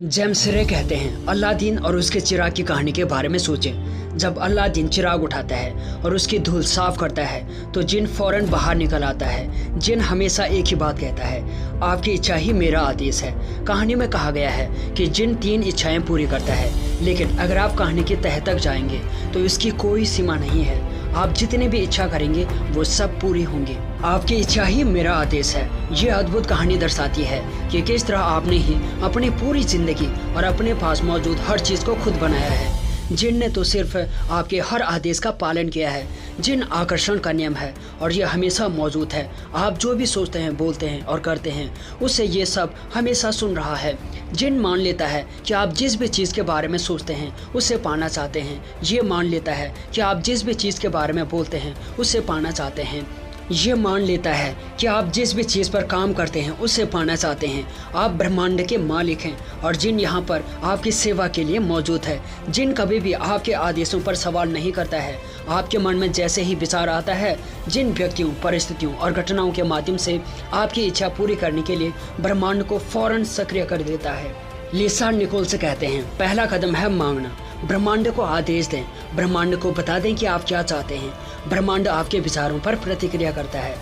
James रे कहते हैं, अलादीन और उसके चिराग की कहानी के बारे में सोचें। जब अलादीन चिराग उठाता है और उसकी धूल साफ करता है तो जिन फौरन बाहर निकल आता है। जिन हमेशा एक ही बात कहता है, आपकी इच्छा ही मेरा आदेश है। कहानी में कहा गया है कि जिन 3 इच्छाएं पूरी करता है, लेकिन अगर आप कहानी की तह तक जाएंगे तो इसकी कोई सीमा नहीं है। आप जितने भी इच्छा करेंगे वो सब पूरी होंगी। आपकी इच्छा ही मेरा आदेश है। ये अद्भुत कहानी दर्शाती है कि किस तरह आपने ही अपनी पूरी जिंदगी और अपने पास मौजूद हर चीज़ को खुद बनाया है। जिन ने तो सिर्फ आपके हर आदेश का पालन किया है। जिन आकर्षण का नियम है और ये हमेशा मौजूद है। आप जो भी सोचते हैं, बोलते हैं और करते हैं, उससे ये सब हमेशा सुन रहा है। जिन मान लेता है कि आप जिस भी चीज़ के बारे में सोचते हैं उसे पाना चाहते हैं। ये मान लेता है कि आप जिस भी चीज़ के बारे में बोलते हैं उसे पाना चाहते हैं। ये मान लेता है कि आप जिस भी चीज़ पर काम करते हैं उसे पाना चाहते हैं। आप ब्रह्मांड के मालिक हैं और जिन यहाँ पर आपकी सेवा के लिए मौजूद है। जिन कभी भी आपके आदेशों पर सवाल नहीं करता है। आपके मन में जैसे ही विचार आता है, जिन व्यक्तियों, परिस्थितियों और घटनाओं के माध्यम से आपकी इच्छा पूरी करने के लिए ब्रह्मांड को फौरन सक्रिय कर देता है। लिसा निकोल्स कहते हैं, पहला कदम है मांगना। ब्रह्मांड को आदेश दें। ब्रह्मांड को बता दें कि आप क्या चाहते हैं। ब्रह्मांड आपके विचारों पर प्रतिक्रिया करता है।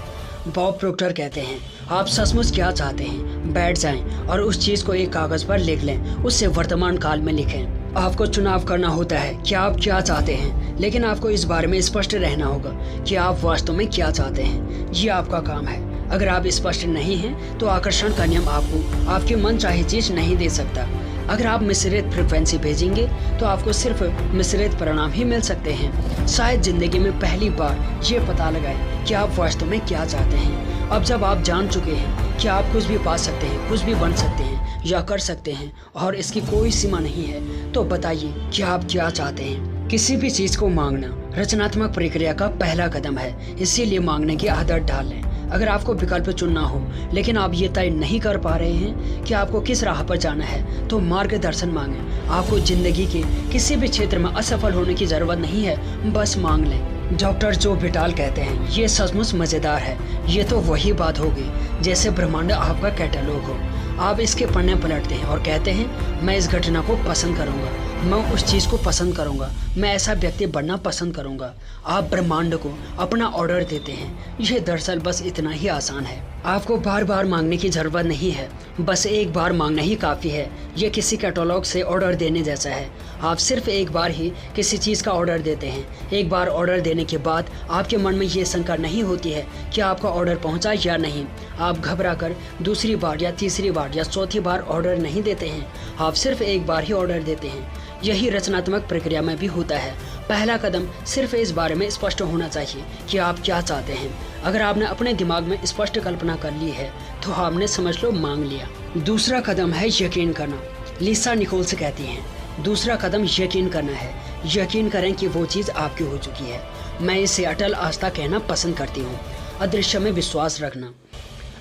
बॉब प्रोक्टर कहते हैं, आप सचमुच क्या चाहते हैं, बैठ जाएं और उस चीज़ को एक कागज़ पर लिख लें। उससे वर्तमान काल में लिखें। आपको चुनाव करना होता है कि आप क्या चाहते हैं, लेकिन आपको इस बारे में स्पष्ट रहना होगा कि आप वास्तव में क्या चाहते हैं। ये आपका काम है। अगर आप स्पष्ट नहीं हैं तो आकर्षण का नियम आपको आपकी मन चाहे चीज़ नहीं दे सकता। अगर आप मिश्रित फ्रिक्वेंसी भेजेंगे तो आपको सिर्फ मिश्रित परिणाम ही मिल सकते हैं। शायद जिंदगी में पहली बार ये पता लगाएं कि आप वास्तव में क्या चाहते हैं। अब जब आप जान चुके हैं कि आप कुछ भी पा सकते हैं, कुछ भी बन सकते हैं या कर सकते हैं और इसकी कोई सीमा नहीं है, तो बताइए कि आप क्या चाहते हैं। किसी भी चीज़ को मांगना रचनात्मक प्रक्रिया का पहला कदम है, इसीलिए मांगने की आदत डाल लें। अगर आपको विकल्प चुनना हो लेकिन आप ये तय नहीं कर पा रहे हैं कि आपको किस राह पर जाना है, तो मार्गदर्शन मांगें। आपको जिंदगी के किसी भी क्षेत्र में असफल होने की जरूरत नहीं है, बस मांग लें। डॉक्टर जो विटाल कहते हैं, ये सचमुच मज़ेदार है। ये तो वही बात होगी जैसे ब्रह्मांड आपका कैटलॉग हो। आप इसके पन्ने पलटते हैं और कहते हैं, मैं इस घटना को पसंद करूंगा, मैं उस चीज़ को पसंद करूंगा, मैं ऐसा व्यक्ति बनना पसंद करूंगा। आप ब्रह्मांड को अपना ऑर्डर देते हैं। यह दरअसल बस इतना ही आसान है। आपको बार बार मांगने की ज़रूरत नहीं है, बस एक बार मांगना ही काफ़ी है। यह किसी कैटलॉग से ऑर्डर देने जैसा है। आप सिर्फ एक बार ही किसी चीज़ का ऑर्डर देते हैं। एक बार ऑर्डर देने के बाद आपके मन में ये शंका नहीं होती है कि आपका ऑर्डर पहुंचा या नहीं। आप घबरा कर दूसरी बार या तीसरी बार या चौथी बार ऑर्डर नहीं देते हैं। आप सिर्फ एक बार ही ऑर्डर देते हैं। यही रचनात्मक प्रक्रिया में भी होता है। पहला कदम सिर्फ इस बारे में स्पष्ट होना चाहिए कि आप क्या चाहते हैं। अगर आपने अपने दिमाग में स्पष्ट कल्पना कर ली है तो आपने समझ लो मांग लिया। दूसरा कदम है यकीन करना। लिसा निकोल्स कहती हैं, दूसरा कदम यकीन करना है। यकीन करें कि वो चीज़ आपकी हो चुकी है। मैं इसे अटल आस्था कहना पसंद करती हूँ। अदृश्य में विश्वास रखना।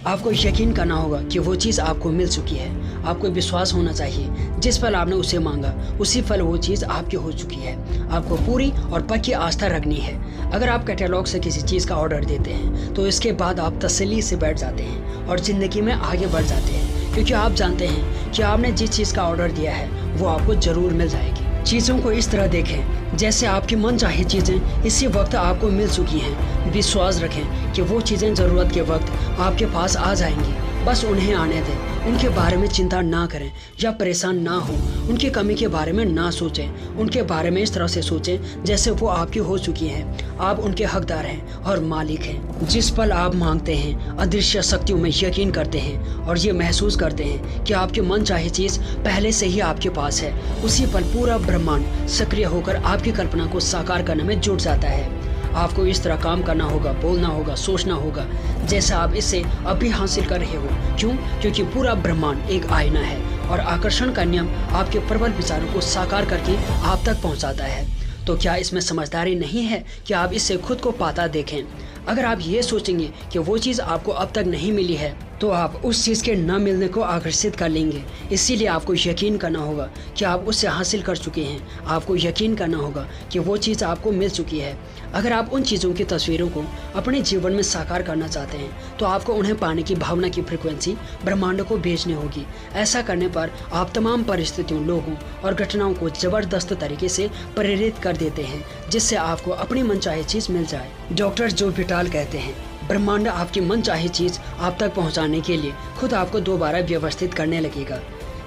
आपको यकीन करना होगा कि वो चीज़ आपको मिल चुकी है। आपको विश्वास होना चाहिए जिस पल आपने उसे मांगा उसी पल वो चीज़ आपकी हो चुकी है। आपको पूरी और पक्की आस्था रखनी है। अगर आप कैटलॉग से किसी चीज़ का ऑर्डर देते हैं तो इसके बाद आप तसल्ली से बैठ जाते हैं और ज़िंदगी में आगे बढ़ जाते हैं, क्योंकि आप जानते हैं कि आपने जिस चीज़ का ऑर्डर दिया है वो आपको ज़रूर मिल जाएगी। चीज़ों को इस तरह देखें जैसे आपकी मन चाहे चीज़ें इसी वक्त आपको मिल चुकी हैं। विश्वास रखें कि वो चीज़ें ज़रूरत के वक्त आपके पास आ जाएंगी। बस उन्हें आने दें। उनके बारे में चिंता ना करें या परेशान ना हो। उनकी कमी के बारे में ना सोचें। उनके बारे में इस तरह से सोचें जैसे वो आपकी हो चुकी हैं। आप उनके हकदार हैं और मालिक हैं। जिस पल आप मांगते हैं, अदृश्य शक्तियों में यकीन करते हैं और ये महसूस करते हैं कि आपके मन चाहे चीज़ पहले से ही आपके पास है, उसी पल पूरा ब्रह्मांड सक्रिय होकर आपकी कल्पना को साकार करने में जुट जाता है। आपको इस तरह काम करना होगा, बोलना होगा, सोचना होगा जैसा आप इसे अभी हासिल कर रहे हो। क्यों? क्योंकि पूरा ब्रह्मांड एक आईना है और आकर्षण का नियम आपके प्रबल विचारों को साकार करके आप तक पहुंचाता है। तो क्या इसमें समझदारी नहीं है कि आप इससे खुद को पाता देखें? अगर आप ये सोचेंगे कि वो चीज़ आपको अब तक नहीं मिली है तो आप उस चीज़ के न मिलने को आकर्षित कर लेंगे। इसीलिए आपको यकीन करना होगा कि आप उससे हासिल कर चुके हैं। आपको यकीन करना होगा कि वो चीज़ आपको मिल चुकी है। अगर आप उन चीज़ों की तस्वीरों को अपने जीवन में साकार करना चाहते हैं तो आपको उन्हें पाने की भावना की फ्रिक्वेंसी ब्रह्मांड को भेजनी होगी। ऐसा करने पर आप तमाम परिस्थितियों, लोगों और घटनाओं को ज़बरदस्त तरीके से प्रेरित कर देते हैं, जिससे आपको अपनी मनचाही चीज़ मिल जाए। डॉक्टर जो विटाल कहते हैं, ब्रह्मांड आपकी मनचाही चीज़ आप तक पहुंचाने के लिए खुद आपको दोबारा व्यवस्थित करने लगेगा।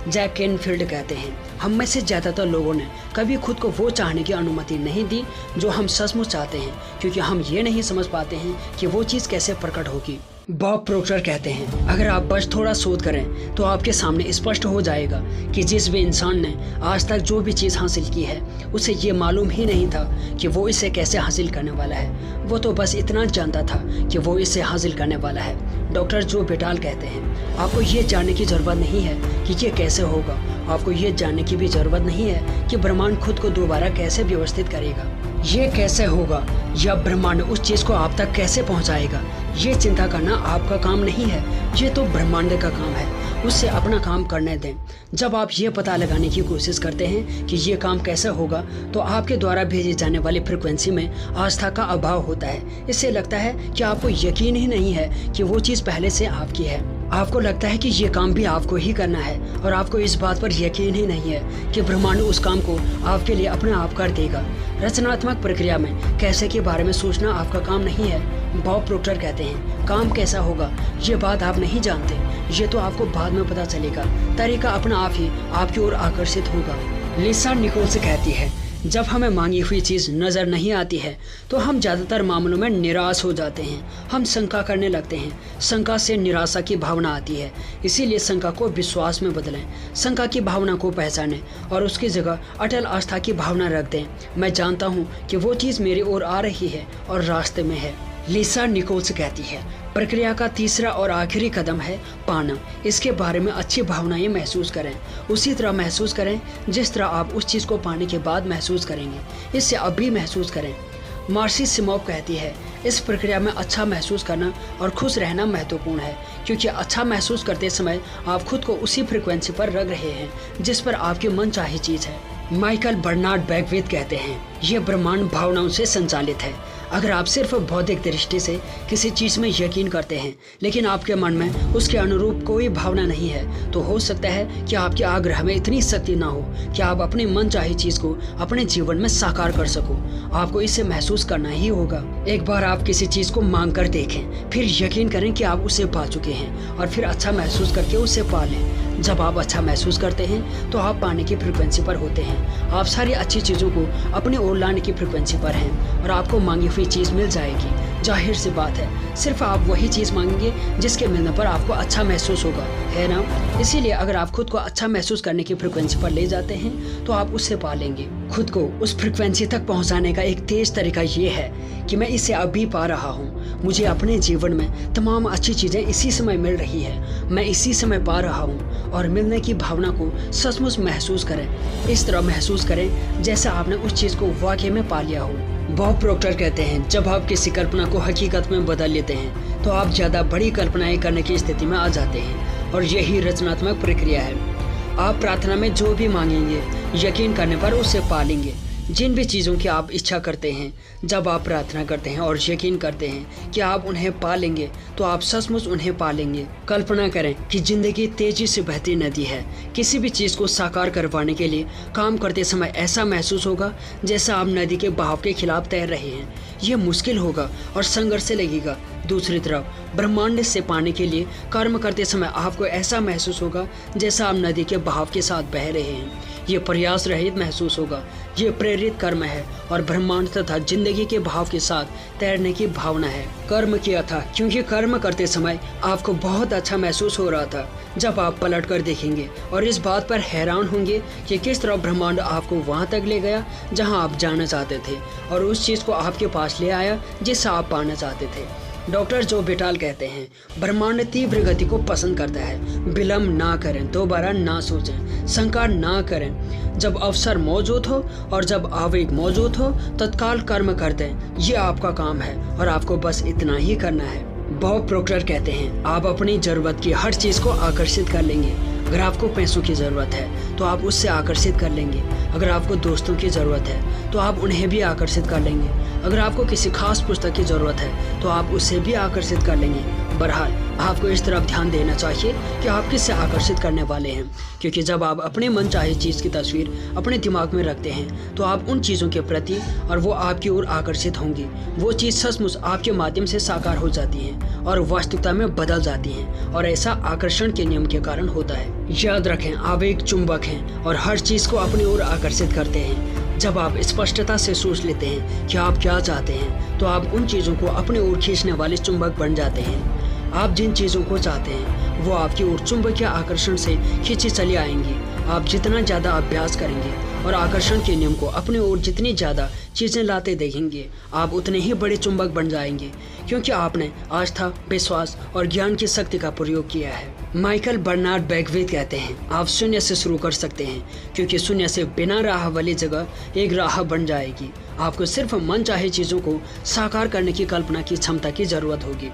जैक केनफील्ड कहते हैं, हम में से ज़्यादातर लोगों ने कभी खुद को वो चाहने की अनुमति नहीं दी जो हम सचमुच चाहते हैं, क्योंकि हम ये नहीं समझ पाते हैं कि वो चीज़ कैसे प्रकट होगी। बॉब प्रोक्टर कहते हैं, अगर आप बस थोड़ा शोध करें तो आपके सामने स्पष्ट हो जाएगा कि जिस भी इंसान ने आज तक जो भी चीज़ हासिल की है उसे ये मालूम ही नहीं था कि वो इसे कैसे हासिल करने वाला है। वो तो बस इतना जानता था कि वो इसे हासिल करने वाला है। डॉक्टर जो विटाल कहते हैं, आपको ये जानने की ज़रूरत नहीं है कि ये कैसे होगा। आपको ये जानने की भी ज़रूरत नहीं है कि ब्रह्मांड खुद को दोबारा कैसे व्यवस्थित करेगा। ये कैसे होगा या ब्रह्मांड उस चीज़ को आप तक कैसे पहुंचाएगा, ये चिंता करना आपका काम नहीं है। ये तो ब्रह्मांड का काम है, उससे अपना काम करने दें। जब आप ये पता लगाने की कोशिश करते हैं कि ये काम कैसे होगा तो आपके द्वारा भेजी जाने वाली फ्रिक्वेंसी में आस्था का अभाव होता है। इससे लगता है कि आपको यकीन ही नहीं है कि वो चीज़ पहले से आपकी है। आपको लगता है कि ये काम भी आपको ही करना है और आपको इस बात पर यकीन ही नहीं है कि ब्रह्मांड उस काम को आपके लिए अपने आप कर देगा। रचनात्मक प्रक्रिया में कैसे के बारे में सोचना आपका काम नहीं है। बॉब प्रोक्टर कहते हैं, काम कैसा होगा ये बात आप नहीं जानते, ये तो आपको बाद में पता चलेगा। तरीका अपना आप ही आपकी ओर आकर्षित होगा। लिसा निकोल्स कहती है, जब हमें मांगी हुई चीज़ नज़र नहीं आती है तो हम ज़्यादातर मामलों में निराश हो जाते हैं। हम शंका करने लगते हैं। शंका से निराशा की भावना आती है, इसीलिए शंका को विश्वास में बदलें। शंका की भावना को पहचानें और उसकी जगह अटल आस्था की भावना रख दें। मैं जानता हूँ कि वो चीज़ मेरी ओर आ रही है और रास्ते में है। लिसा निकोल्स कहती है, प्रक्रिया का तीसरा और आखिरी कदम है पाना। इसके बारे में अच्छी भावनाएं महसूस करें, उसी तरह महसूस करें जिस तरह आप उस चीज़ को पाने के बाद महसूस करेंगे। इससे अभी महसूस करें। मार्सी सिमोव कहती है, इस प्रक्रिया में अच्छा महसूस करना और खुश रहना महत्वपूर्ण है, क्योंकि अच्छा महसूस करते समय आप खुद को उसी फ्रिक्वेंसी पर रख रहे हैं जिस पर आपकी मन चाही चीज़ है। माइकल बर्नार्ड बैकविथ कहते हैं, यह ब्रह्मांड भावनाओं से संचालित है। अगर आप सिर्फ भौतिक दृष्टि से किसी चीज़ में यकीन करते हैं लेकिन आपके मन में उसके अनुरूप कोई भावना नहीं है तो हो सकता है कि आपके आग्रह में इतनी शक्ति ना हो कि आप अपनी मनचाही चीज़ को अपने जीवन में साकार कर सको। आपको इसे महसूस करना ही होगा। एक बार आप किसी चीज़ को मांग कर देखें, फिर यकीन करें कि आप उसे पा चुके हैं और फिर अच्छा महसूस करके उसे पा लें। जब आप अच्छा महसूस करते हैं तो आप पाने की फ्रिक्वेंसी पर होते हैं। आप सारी अच्छी चीज़ों को अपनी ओर लाने की फ्रिक्वेंसी पर हैं और आपको मांगी हुई चीज़ मिल जाएगी। जाहिर सी बात है, सिर्फ आप वही चीज़ मांगेंगे जिसके मिलने पर आपको अच्छा महसूस होगा, है ना? इसीलिए अगर आप खुद को अच्छा महसूस करने की फ्रिक्वेंसी पर ले जाते हैं तो आप उससे पा लेंगे। खुद को उस फ्रिक्वेंसी तक पहुंचाने का एक तेज तरीका ये है कि मैं इसे अभी पा रहा हूँ। मुझे अपने जीवन में तमाम अच्छी चीज़ें इसी समय मिल रही है। मैं इसी समय पा रहा हूँ और मिलने की भावना को सचमुच महसूस करें। इस तरह महसूस करें जैसे आपने उस चीज़ को वाकई में पा लिया हो। बॉब प्रोक्टर कहते हैं, जब आप किसी कल्पना को हकीकत में बदल लेते हैं तो आप ज़्यादा बड़ी कल्पनाएं करने की स्थिति में आ जाते हैं और यही रचनात्मक प्रक्रिया है। आप प्रार्थना में जो भी मांगेंगे यकीन करने पर उसे पा लेंगे। जिन भी चीज़ों की आप इच्छा करते हैं, जब आप प्रार्थना करते हैं और यकीन करते हैं कि आप उन्हें पा लेंगे तो आप सचमुच उन्हें पा लेंगे। कल्पना करें कि ज़िंदगी तेज़ी से बहती नदी है। किसी भी चीज़ को साकार करवाने के लिए काम करते समय ऐसा महसूस होगा जैसा आप नदी के बहाव के खिलाफ तैर रहे हैं। यह मुश्किल होगा और संघर्ष लगेगा। दूसरी तरफ ब्रह्मांड से पाने के लिए कर्म करते समय आपको ऐसा महसूस होगा जैसा आप नदी के बहाव के साथ बह रहे हैं। ये प्रयास रहित महसूस होगा। ये प्रेरित कर्म है और ब्रह्मांड तथा जिंदगी के भाव के साथ तैरने की भावना है। कर्म किया था क्योंकि कर्म करते समय आपको बहुत अच्छा महसूस हो रहा था। जब आप पलट कर देखेंगे और इस बात पर हैरान होंगे कि किस तरह ब्रह्मांड आपको वहाँ तक ले गया जहाँ आप जाना चाहते थे और उस चीज़ को आपके पास ले आया जिसे आप पाना चाहते थे। डॉक्टर जो विटाल कहते हैं, ब्रह्मांड तीव्र गति को पसंद करता है। विलम्ब ना करें, दोबारा ना सोचें, शंका ना करें। जब अवसर मौजूद हो और जब आवेग मौजूद हो तत्काल कर्म कर दें। ये आपका काम है और आपको बस इतना ही करना है। बॉब प्रोक्टर कहते हैं, आप अपनी ज़रूरत की हर चीज़ को आकर्षित कर लेंगे। अगर आपको पैसों की ज़रूरत है तो आप उससे आकर्षित कर लेंगे। अगर आपको दोस्तों की ज़रूरत है तो आप उन्हें भी आकर्षित कर लेंगे। अगर आपको किसी खास पुस्तक की ज़रूरत है तो आप उससे भी आकर्षित कर लेंगे। बहरहाल आपको इस तरफ ध्यान देना चाहिए कि आप किससे आकर्षित करने वाले हैं, क्योंकि जब आप अपने मन चाहे चीज़ की तस्वीर अपने दिमाग में रखते हैं तो आप उन चीज़ों के प्रति और वो आपकी ओर आकर्षित होंगी। वो चीज़ सचमुच आपके माध्यम से साकार हो जाती है और वास्तविकता में बदल जाती हैं, और ऐसा आकर्षण के नियम के कारण होता है। याद रखें, आप एक चुंबक हैं और हर चीज़ को अपनी ओर आकर्षित करते हैं। जब आप स्पष्टता से सोच लेते हैं कि आप क्या चाहते हैं तो आप उन चीज़ों को अपनी ओर खींचने वाले चुंबक बन जाते हैं। आप जिन चीज़ों को चाहते हैं वो आपकी ओर चुंबकीय आकर्षण से खींची चली आएंगी। आप जितना ज़्यादा अभ्यास करेंगे और आकर्षण के नियम को अपनी ओर जितनी ज़्यादा चीज़ें लाते देखेंगे, आप उतने ही बड़े चुंबक बन जाएंगे, क्योंकि आपने आस्था, विश्वास और ज्ञान की शक्ति का प्रयोग किया है। माइकल बर्नार्ड बैकवेथ कहते हैं, आप शून्य से शुरू कर सकते हैं, क्योंकि शून्य से बिना राह वाली जगह एक राह बन जाएगी। आपको सिर्फ मन चाहे चीज़ों को साकार करने की कल्पना की क्षमता की ज़रूरत होगी।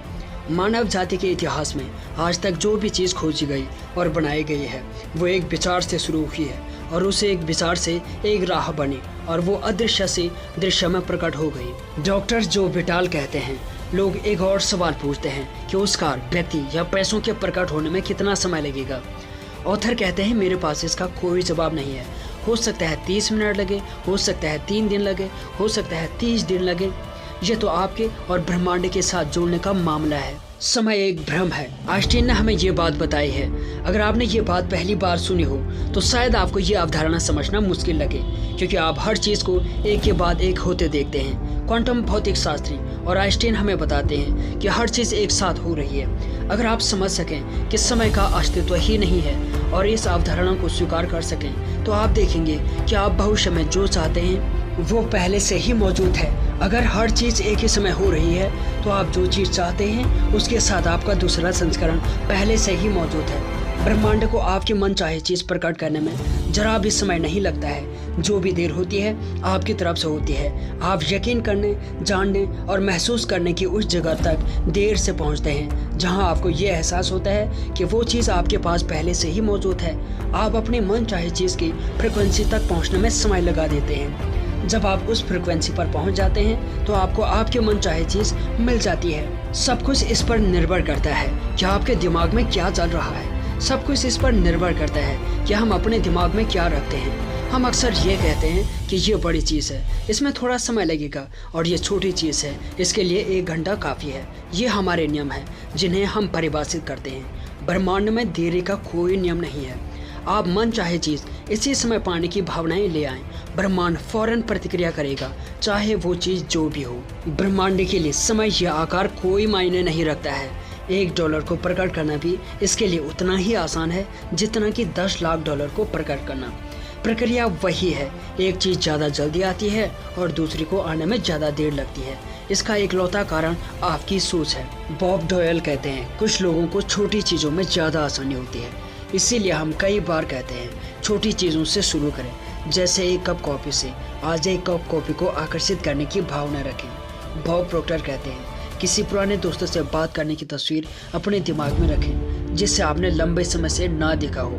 मानव जाति के इतिहास में आज तक जो भी चीज़ खोजी गई और बनाई गई है वो एक विचार से शुरू हुई है, और उसे एक विचार से एक राह बनी और वो अदृश्य से दृश्य में प्रकट हो गई। डॉक्टर जो विटाल कहते हैं, लोग एक और सवाल पूछते हैं कि उस कार, व्यक्ति या पैसों के प्रकट होने में कितना समय लगेगा। ऑथर कहते हैं, मेरे पास इसका कोई जवाब नहीं है। हो सकता है 30 मिनट लगे, हो सकता है 3 दिन लगे, हो सकता है 30 दिन लगे। ये तो आपके और ब्रह्मांड के साथ जोड़ने का मामला है। समय एक भ्रम है। आइंस्टीन ने हमें ये बात बताई है। अगर आपने ये बात पहली बार सुनी हो तो शायद आपको ये अवधारणा समझना मुश्किल लगे, क्योंकि आप हर चीज़ को एक के बाद एक होते देखते हैं। क्वांटम भौतिक शास्त्री और आइंस्टीन हमें बताते हैं कि हर चीज़ एक साथ हो रही है। अगर आप समझ सकें कि समय का अस्तित्व ही नहीं है और इस अवधारणा को स्वीकार कर सकें तो आप देखेंगे कि आप भविष्य में जो चाहते हैं वो पहले से ही मौजूद है। अगर हर चीज़ एक ही समय हो रही है तो आप जो चीज़ चाहते हैं उसके साथ आपका दूसरा संस्करण पहले से ही मौजूद है। ब्रह्मांड को आपके मन चाहे चीज़ प्रकट करने में जरा भी समय नहीं लगता है। जो भी देर होती है आपकी तरफ से होती है। आप यकीन करने, जानने और महसूस करने की उस जगह तक देर से पहुंचते हैं जहां आपको ये एहसास होता है कि वो चीज़ आपके पास पहले से ही मौजूद है। आप अपने मन चाहे चीज़ की फ्रिक्वेंसी तक पहुँचने में समय लगा देते हैं। जब आप उस फ्रिक्वेंसी पर पहुंच जाते हैं तो आपको आपके मन चाहे चीज़ मिल जाती है। सब कुछ इस पर निर्भर करता है कि आपके दिमाग में क्या चल रहा है। सब कुछ इस पर निर्भर करता है कि हम अपने दिमाग में क्या रखते हैं। हम अक्सर ये कहते हैं कि ये बड़ी चीज़ है, इसमें थोड़ा समय लगेगा, और ये छोटी चीज़ है, इसके लिए 1 घंटा काफ़ी है। ये हमारे नियम हैं जिन्हें हम परिभाषित करते हैं। ब्रह्मांड में देरी का कोई नियम नहीं है। आप मन चाहे चीज़ इसी समय पाने की भावनाएं ले आएं, ब्रह्मांड फौरन प्रतिक्रिया करेगा, चाहे वो चीज़ जो भी हो। ब्रह्मांड के लिए समय या आकार कोई मायने नहीं रखता है। $1 को प्रकट करना भी इसके लिए उतना ही आसान है जितना कि 10 लाख डॉलर को प्रकट करना। प्रक्रिया वही है, एक चीज़ ज़्यादा जल्दी आती है और दूसरी को आने में ज़्यादा देर लगती है। इसका इकलौता कारण आपकी सोच है। बॉब डॉयल कहते हैं, कुछ लोगों को छोटी चीज़ों में ज़्यादा आसानी होती है, इसीलिए हम कई बार कहते हैं छोटी चीज़ों से शुरू करें, जैसे एक कप कॉफ़ी से। आज एक कप कॉफ़ी को आकर्षित करने की भावना रखें। बॉब प्रोक्टर कहते हैं, किसी पुराने दोस्तों से बात करने की तस्वीर अपने दिमाग में रखें जिससे आपने लंबे समय से ना देखा हो।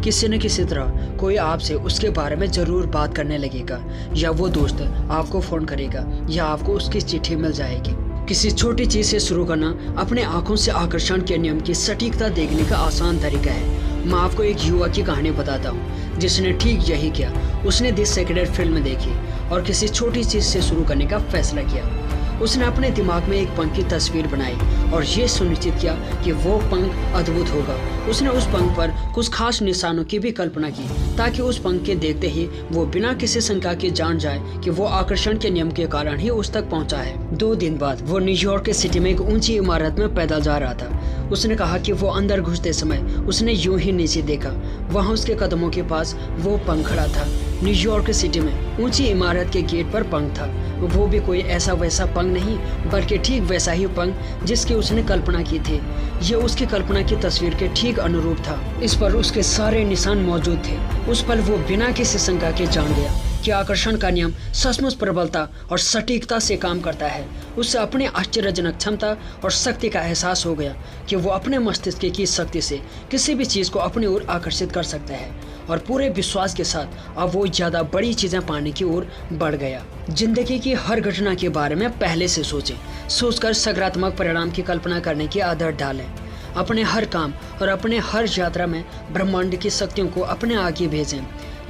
किसी न किसी तरह कोई आपसे उसके बारे में ज़रूर बात करने लगेगा, या वो दोस्त आपको फ़ोन करेगा, या आपको उसकी चिट्ठी मिल जाएगी। किसी छोटी चीज़ से शुरू करना अपने आँखों से आकर्षण के नियम की सटीकता देखने का आसान तरीका है। मैं आपको एक युवक की कहानी बताता हूँ जिसने ठीक यही किया। उसने द सेक्रेड फिल्म देखी और किसी छोटी चीज़ से शुरू करने का फैसला किया। उसने अपने दिमाग में एक पंख की तस्वीर बनाई और ये सुनिश्चित किया कि वो पंख अद्भुत होगा। उसने उस पंख पर कुछ खास निशानों की भी कल्पना की ताकि उस पंख के देखते ही वो बिना किसी शंका के जान जाए कि वो आकर्षण के नियम के कारण ही उस तक पहुंचा है। 2 दिन बाद वो न्यूयॉर्क के सिटी में एक ऊंची इमारत में पैदल जा रहा था। उसने कहा कि वो अंदर घुसते समय उसने यूं ही नीचे देखा। वहाँ उसके कदमों के पास वो पंख खड़ा था। न्यूयॉर्क सिटी में ऊंची इमारत के गेट पर पंख था। वो भी कोई ऐसा वैसा पंख नहीं, बल्कि ठीक वैसा ही पंख जिसकी उसने कल्पना की थी। ये उसकी कल्पना की तस्वीर के ठीक अनुरूप था। इस पर उसके सारे निशान मौजूद थे। उस पल वो बिना किसी शंका के जान गया कि आकर्षण का नियम सचमुच प्रबलता और सटीकता से काम करता है, उससे अपनी आश्चर्यजनक क्षमता और शक्ति का एहसास हो गया कि वो अपने मस्तिष्क की शक्ति से किसी भी चीज़ को अपनी ओर आकर्षित कर सकता है और पूरे विश्वास के साथ अब वो ज़्यादा बड़ी चीज़ें पाने की ओर बढ़ गया। जिंदगी की हर घटना के बारे में पहले से सोचकर सकारात्मक परिणाम की कल्पना करने की आदत डालें। अपने हर काम और अपने हर यात्रा में ब्रह्मांड की शक्तियों को अपने आगे भेजें।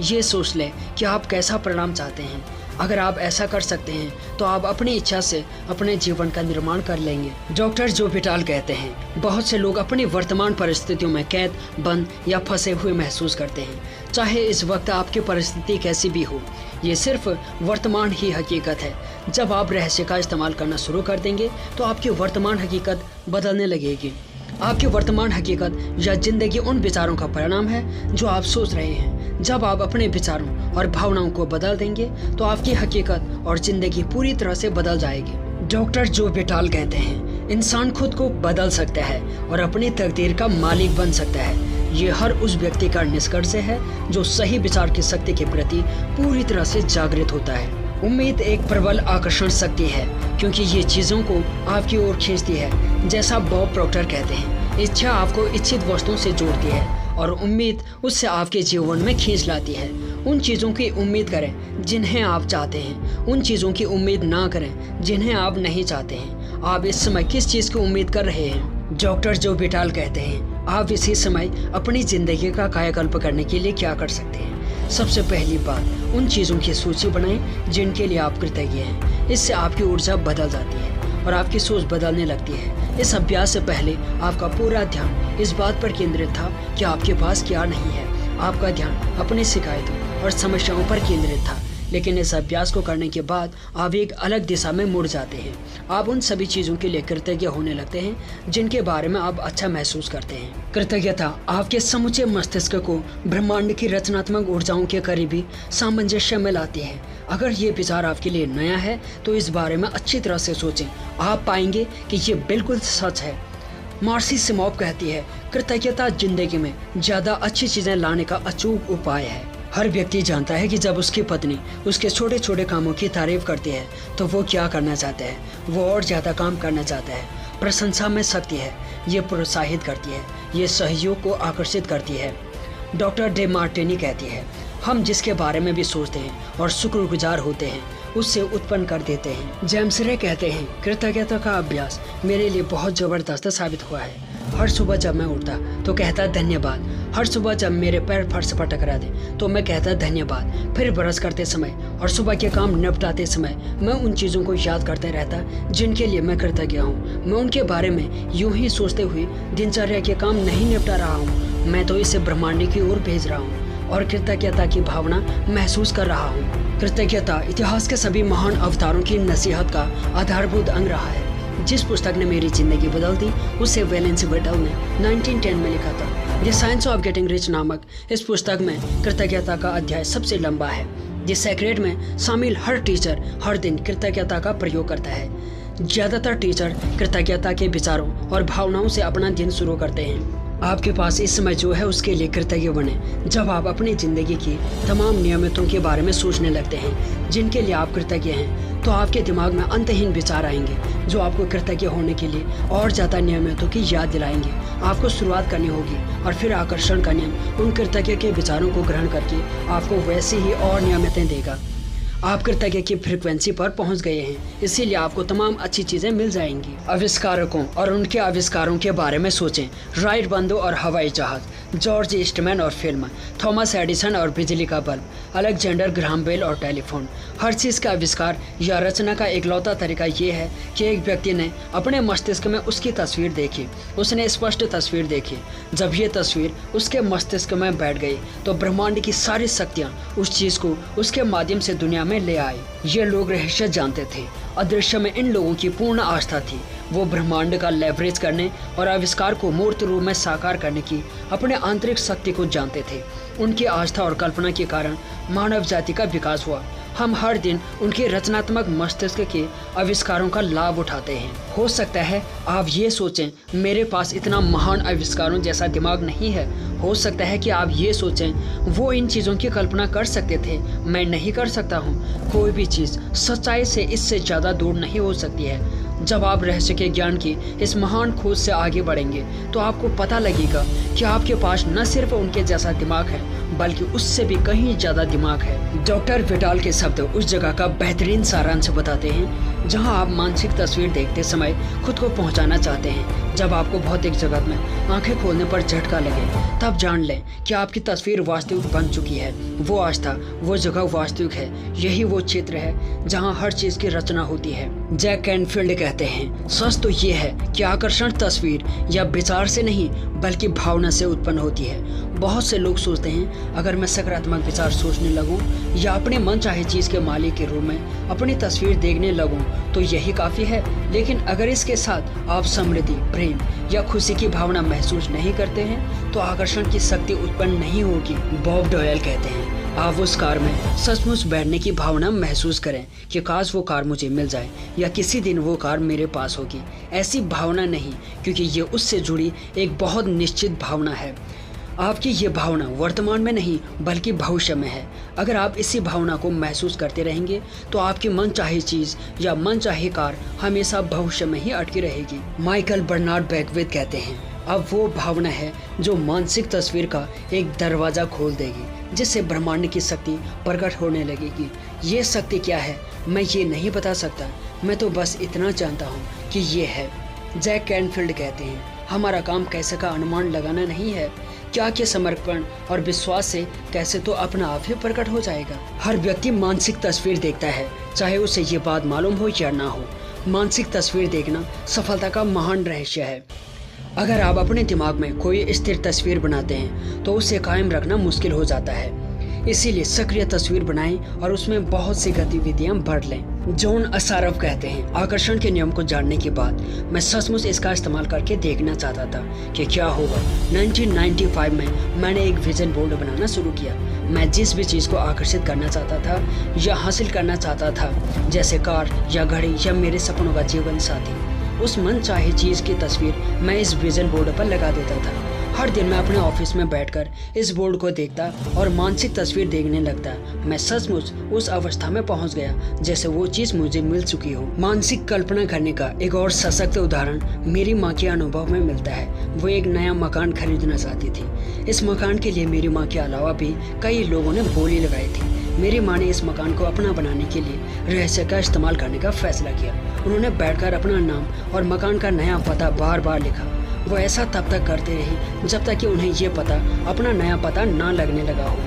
ये सोच लें कि आप कैसा परिणाम चाहते हैं। अगर आप ऐसा कर सकते हैं तो आप अपनी इच्छा से अपने जीवन का निर्माण कर लेंगे। डॉक्टर जो विटाल कहते हैं, बहुत से लोग अपनी वर्तमान परिस्थितियों में कैद, बंद या फंसे हुए महसूस करते हैं। चाहे इस वक्त आपकी परिस्थिति कैसी भी हो, ये सिर्फ वर्तमान ही हकीकत है। जब आप रहस्य का इस्तेमाल करना शुरू कर देंगे तो आपकी वर्तमान हकीकत बदलने लगेगी। आपकी वर्तमान हकीकत या जिंदगी उन विचारों का परिणाम है जो आप सोच रहे हैं। जब आप अपने विचारों और भावनाओं को बदल देंगे तो आपकी हकीकत और जिंदगी पूरी तरह से बदल जाएगी। डॉक्टर जो विटाल कहते हैं, इंसान खुद को बदल सकता है और अपनी तकदीर का मालिक बन सकता है। ये हर उस व्यक्ति का निष्कर्ष है जो सही विचार की शक्ति के प्रति पूरी तरह से जागृत होता है। उम्मीद एक प्रबल आकर्षण शक्ति है क्योंकि ये चीज़ों को आपकी ओर खींचती है। जैसा बॉब प्रॉक्टर कहते हैं, इच्छा आपको इच्छित वस्तुओं से जोड़ती है और उम्मीद उससे आपके जीवन में खींच लाती है। उन चीज़ों की उम्मीद करें जिन्हें आप चाहते हैं, उन चीज़ों की उम्मीद ना करें जिन्हें आप नहीं चाहते हैं। आप इस समय किस चीज़ की उम्मीद कर रहे हैं? डॉक्टर जो विटाल कहते हैं, आप इसी समय अपनी ज़िंदगी का कायाकल्प करने के लिए क्या कर सकते हैं? सबसे पहली बात, उन चीज़ों की सूची बनाएं जिनके लिए आप कृतज्ञ हैं। इससे आपकी ऊर्जा बदल जाती है और आपकी सोच बदलने लगती है। इस अभ्यास से पहले आपका पूरा ध्यान इस बात पर केंद्रित था कि आपके पास क्या नहीं है। आपका ध्यान अपनी शिकायतों और समस्याओं पर केंद्रित था, लेकिन इस अभ्यास को करने के बाद आप एक अलग दिशा में मुड़ जाते हैं। आप उन सभी चीज़ों के लिए कृतज्ञ होने लगते हैं जिनके बारे में आप अच्छा महसूस करते हैं। कृतज्ञता आपके समूचे मस्तिष्क को ब्रह्मांड की रचनात्मक ऊर्जाओं के करीबी सामंजस्य में लाती है। अगर ये विचार आपके लिए नया है तो इस बारे में अच्छी तरह से सोचें। आप पाएंगे कि ये बिल्कुल सच है। मार्सी सिमोव कहती है, कृतज्ञता जिंदगी में ज़्यादा अच्छी चीज़ें लाने का अचूक उपाय है। हर व्यक्ति जानता है कि जब उसकी पत्नी उसके छोटे छोटे कामों की तारीफ करती है तो वो क्या करना चाहता है, वो और ज़्यादा काम करना चाहता है। प्रशंसा में शक्ति है, ये प्रोत्साहित करती है, ये सहयोग को आकर्षित करती है। डॉक्टर डे मार्टिनी कहती है, हम जिसके बारे में भी सोचते हैं और शुक्रगुजार होते हैं उससे उत्पन्न कर देते हैं। जेम्स रे कहते हैं, कृतज्ञता का अभ्यास मेरे लिए बहुत ज़बरदस्त साबित हुआ है। हर सुबह जब मैं उठता तो कहता धन्यवाद। हर सुबह जब मेरे पैर फर्श पर टकरा दे तो मैं कहता धन्यवाद। फिर ब्रश करते समय और सुबह के काम निपटाते समय मैं उन चीज़ों को याद करते रहता जिनके लिए मैं कृतज्ञ हूँ। मैं उनके बारे में यूं ही सोचते हुए दिनचर्या के काम नहीं निपटा रहा हूँ, मैं तो इसे ब्रह्मांड की ओर भेज रहा हूँ और कृतज्ञता की भावना महसूस कर रहा हूँ। कृतज्ञता इतिहास के सभी महान अवतारों की नसीहत का आधारभूत अंग रहा है। जिस पुस्तक ने मेरी जिंदगी बदल दी उसे वैलेंसी विटाल ने 1910 में लिखा था। The science of getting rich नामक इस पुस्तक में कृतज्ञता का अध्याय सबसे लंबा है। जिस सेक्रेट में शामिल हर टीचर हर दिन कृतज्ञता का प्रयोग करता है। ज़्यादातर टीचर कृतज्ञता के विचारों और भावनाओं से अपना दिन शुरू करते हैं। आपके पास इस समय जो है उसके लिए कृतज्ञ बने। जब आप अपनी ज़िंदगी की तमाम नियमितों के बारे में सोचने लगते हैं जिनके लिए आप कृतज्ञ हैं तो आपके दिमाग में अंतहीन विचार आएंगे जो आपको कृतज्ञ होने के लिए और ज़्यादा नियमितों की याद दिलाएंगे। आपको शुरुआत करनी होगी और फिर आकर्षण का नियम उन कृतज्ञ के विचारों को ग्रहण करके आपको वैसी ही और नियमितें देगा। आप कृतज्ञ की फ्रीक्वेंसी पर पहुंच गए हैं, इसीलिए आपको तमाम अच्छी चीज़ें मिल जाएंगी। आविष्कारकों और उनके आविष्कारों के बारे में सोचें। राइट बंदूक और हवाई जहाज, जॉर्ज ईस्टमैन और फिल्म, थॉमस एडिसन और बिजली का बल्ब, अलेक्जेंडर ग्राहम बेल और टेलीफोन। हर चीज़ का आविष्कार या रचना का इकलौता तरीका ये है कि एक व्यक्ति ने अपने मस्तिष्क में उसकी तस्वीर देखी, उसने स्पष्ट तस्वीर देखी। जब ये तस्वीर उसके मस्तिष्क में बैठ गई तो ब्रह्मांड की सारी शक्तियाँ उस चीज़ को उसके माध्यम से दुनिया में ले आई। ये लोग रहस्य जानते थे। अदृश्य में इन लोगों की पूर्ण आस्था थी। वो ब्रह्मांड का लेवरेज करने और आविष्कार को मूर्त रूप में साकार करने की अपने आंतरिक शक्ति को जानते थे। उनकी आस्था और कल्पना के कारण मानव जाति का विकास हुआ। हम हर दिन उनके रचनात्मक मस्तिष्क के आविष्कारों का लाभ उठाते हैं। हो सकता है आप ये सोचें, मेरे पास इतना महान आविष्कारों जैसा दिमाग नहीं है। हो सकता है कि आप ये सोचें, वो इन चीज़ों की कल्पना कर सकते थे, मैं नहीं कर सकता हूँ। कोई भी चीज़ सच्चाई से इससे ज़्यादा दूर नहीं हो सकती है। जब आप रहस्य के ज्ञान की इस महान खोज से आगे बढ़ेंगे तो आपको पता लगेगा कि आपके पास न सिर्फ उनके जैसा दिमाग है, बल्कि उससे भी कहीं ज़्यादा दिमाग है। डॉक्टर विडाल के शब्द उस जगह का बेहतरीन सारांश बताते हैं जहां आप मानसिक तस्वीर देखते समय खुद को पहुंचाना चाहते हैं। जब आपको भौतिक जगत में आंखें खोलने पर झटका लगे, तब जान लें कि आपकी तस्वीर वास्तविक बन चुकी है। वो आस्था, वो जगह वास्तविक है। यही वो क्षेत्र है जहां हर चीज़ की रचना होती है। जैक कैनफील्ड कहते हैं, सच तो ये है कि आकर्षण तस्वीर या विचार से नहीं बल्कि भावना से उत्पन्न होती है। बहुत से लोग सोचते हैं, अगर मैं सकारात्मक विचार सोचने लगूं या अपने मन चाहे चीज़ के मालिक के रूप में अपनी तस्वीर देखने लगूं तो यही काफ़ी है। लेकिन अगर इसके साथ आप समृद्धि, प्रेम या खुशी की भावना महसूस नहीं करते हैं तो आकर्षण की शक्ति उत्पन्न नहीं होगी। बॉब डॉयल कहते हैं, आप उस कार में सचमुच बैठने की भावना महसूस करें कि काश वो कार मुझे मिल जाए या किसी दिन वो कार मेरे पास होगी। ऐसी भावना नहीं, क्योंकि ये उससे जुड़ी एक बहुत निश्चित भावना है। आपकी ये भावना वर्तमान में नहीं बल्कि भविष्य में है। अगर आप इसी भावना को महसूस करते रहेंगे तो आपकी मन चाहे चीज़ या मन चाहे कार हमेशा भविष्य में ही अटकी रहेगी। माइकल बर्नार्ड बैकविथ कहते हैं, अब वो भावना है जो मानसिक तस्वीर का एक दरवाज़ा खोल देगी, जिससे ब्रह्मांड की शक्ति प्रकट होने लगेगी। ये शक्ति क्या है मैं ये नहीं बता सकता, मैं तो बस इतना जानता हूँ कि ये है। जैक कैनफील्ड कहते हैं, हमारा काम कैसे का अनुमान लगाना नहीं है, क्या के समर्पण और विश्वास से कैसे तो अपना आप ही प्रकट हो जाएगा। हर व्यक्ति मानसिक तस्वीर देखता है, चाहे उसे ये बात मालूम हो या ना हो। मानसिक तस्वीर देखना सफलता का महान रहस्य है। अगर आप अपने दिमाग में कोई स्थिर तस्वीर बनाते हैं तो उसे कायम रखना मुश्किल हो जाता है। इसीलिए सक्रिय तस्वीर बनाएं और उसमें बहुत सी गतिविधियां भर लें। जॉन असारफ कहते हैं, आकर्षण के नियम को जानने के बाद मैं सचमुच इसका इस्तेमाल करके देखना चाहता था कि क्या होगा। 1995 में मैंने एक विजन बोर्ड बनाना शुरू किया। मैं जिस भी चीज़ को आकर्षित करना चाहता था या हासिल करना चाहता था, जैसे कार या घड़ी या मेरे सपनों का जीवन साथी, उस मन चाहे चीज़ की तस्वीर मैं इस विजन बोर्ड पर लगा देता था। हर दिन मैं अपने ऑफिस में बैठकर इस बोर्ड को देखता और मानसिक तस्वीर देखने लगता। मैं सचमुच उस अवस्था में पहुंच गया जैसे वो चीज़ मुझे मिल चुकी हो। मानसिक कल्पना करने का एक और सशक्त उदाहरण मेरी माँ के अनुभव में मिलता है। वो एक नया मकान खरीदना चाहती थी। इस मकान के लिए मेरी माँ के अलावा भी कई लोगों ने बोली लगाई थी। मेरी माँ ने इस मकान को अपना बनाने के लिए रहस्य का इस्तेमाल करने का फैसला किया। उन्होंने बैठकर अपना नाम और मकान का नया पता बार बार लिखा। वो ऐसा तब तक करते रही जब तक कि उन्हें ये पता अपना नया पता ना लगने लगा हो।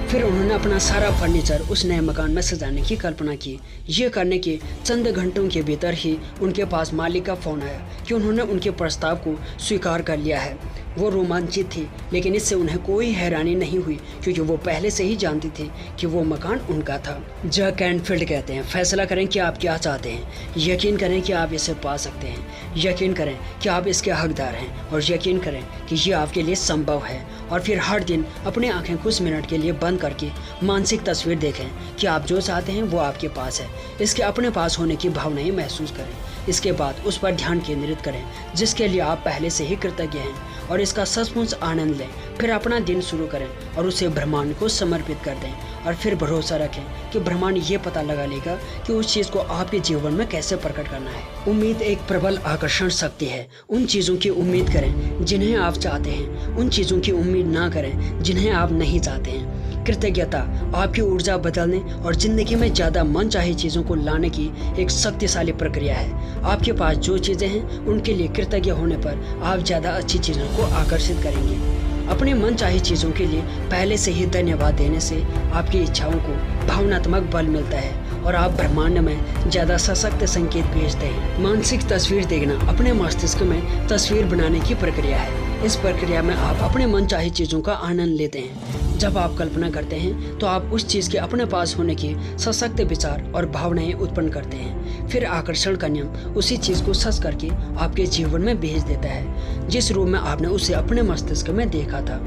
फिर उन्होंने अपना सारा फर्नीचर उस नए मकान में सजाने की कल्पना की। ये करने के चंद घंटों के भीतर ही उनके पास मालिक का फ़ोन आया कि उन्होंने उनके प्रस्ताव को स्वीकार कर लिया है। वो रोमांचित थी, लेकिन इससे उन्हें कोई हैरानी नहीं हुई क्योंकि वो पहले से ही जानती थी कि वो मकान उनका था। जैक कैनफील्ड कहते हैं, फैसला करें कि आप क्या चाहते हैं, यकीन करें कि आप इसे पा सकते हैं, यकीन करें कि आप इसके हकदार हैं और यकीन करें कि ये आपके लिए संभव है। और फिर हर दिन अपनी आंखें कुछ मिनट के लिए बंद करके मानसिक तस्वीर देखें कि आप जो चाहते हैं वो आपके पास है। इसके अपने पास होने की भावनाएं महसूस करें। इसके बाद उस पर ध्यान केंद्रित करें जिसके लिए आप पहले से ही कृतज्ञ हैं और इसका सचमुच आनंद लें। फिर अपना दिन शुरू करें और उसे ब्रह्मांड को समर्पित कर दें और फिर भरोसा रखें कि ब्रह्मांड ये पता लगा लेगा कि उस चीज़ को आपके जीवन में कैसे प्रकट करना है। उम्मीद एक प्रबल आकर्षण शक्ति है। उन चीज़ों की उम्मीद करें जिन्हें आप चाहते हैं, उन चीज़ों की उम्मीद ना करें जिन्हें आप नहीं चाहते हैं। कृतज्ञता आपकी ऊर्जा बदलने और जिंदगी में ज़्यादा मन चाहे चीज़ों को लाने की एक शक्तिशाली प्रक्रिया है। आपके पास जो चीज़ें हैं उनके लिए कृतज्ञ होने पर आप ज़्यादा अच्छी चीज़ों को आकर्षित करेंगे। अपने मन चाहे चीज़ों के लिए पहले से ही धन्यवाद देने से आपकी इच्छाओं को भावनात्मक बल मिलता है और आप ब्रह्मांड में ज़्यादा सशक्त संकेत भेजते हैं। मानसिक तस्वीर देखना अपने मस्तिष्क में तस्वीर बनाने की प्रक्रिया है। इस प्रक्रिया में आप अपने मन चाहे चीज़ों का आनंद लेते हैं। जब आप कल्पना करते हैं तो आप उस चीज़ के अपने पास होने के सशक्त विचार और भावनाएं उत्पन्न करते हैं। फिर आकर्षण का नियम उसी चीज़ को सच करके आपके जीवन में भेज देता है जिस रूप में आपने उसे अपने मस्तिष्क में देखा था।